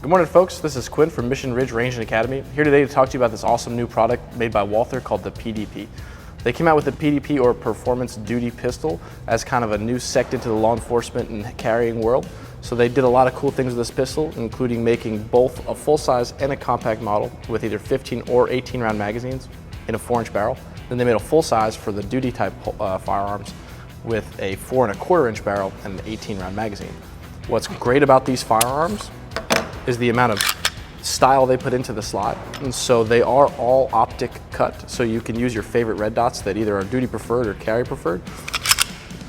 Good morning, folks. This is Quinn from Mission Ridge Range and Academy, here today to talk to you about this awesome new product made by Walther called the PDP. They came out with the PDP, or Performance Duty Pistol, as kind of a new sector to the law enforcement and carrying world. So they did a lot of cool things with this pistol, including making both a full-size and a compact model with either 15 or 18 round magazines in a 4-inch barrel. Then they made a full-size for the duty type firearms with a 4 1/4-inch barrel and an 18 round magazine. What's great about these firearms is the amount of style they put into the slot. And so they are all optic cut, so you can use your favorite red dots that either are duty preferred or carry preferred.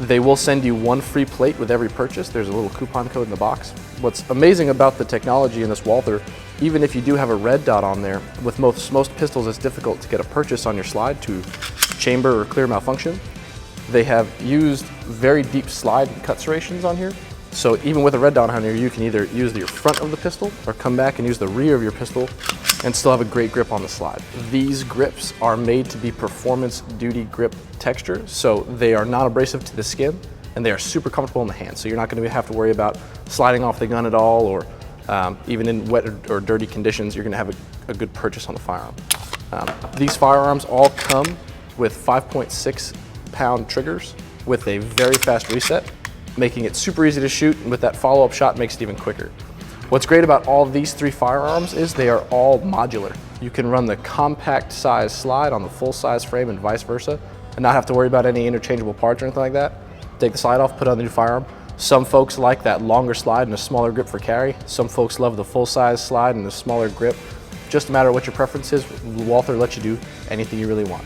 They will send you one free plate with every purchase. There's a little coupon code in the box. What's amazing about the technology in this Walther, even if you do have a red dot on there, with most pistols it's difficult to get a purchase on your slide to chamber or clear malfunction. They have used very deep slide and cut serrations on here. So even with a red dot on here, you can either use the front of the pistol or come back and use the rear of your pistol and still have a great grip on the slide. These grips are made to be performance duty grip texture, so they are not abrasive to the skin and they are super comfortable in the hand. So you're not going to have to worry about sliding off the gun at all, or even in wet or dirty conditions, you're going to have a good purchase on the firearm. These firearms all come with 5.6 pound triggers with a very fast reset, making it super easy to shoot, and with that follow-up shot makes it even quicker. What's great about all these three firearms is they are all modular. You can run the compact size slide on the full size frame and vice versa, and not have to worry about any interchangeable parts or anything like that. Take the slide off, put it on the new firearm. Some folks like that longer slide and a smaller grip for carry. Some folks love the full size slide and the smaller grip. Just a matter of what your preference is, Walther lets you do anything you really want.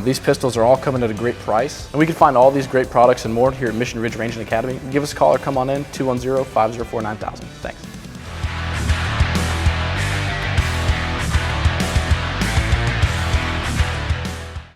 These pistols are all coming at a great price, and we can find all these great products and more here at Mission Ridge Range and Academy. Give us a call or come on in, 210-504-9000. Thanks.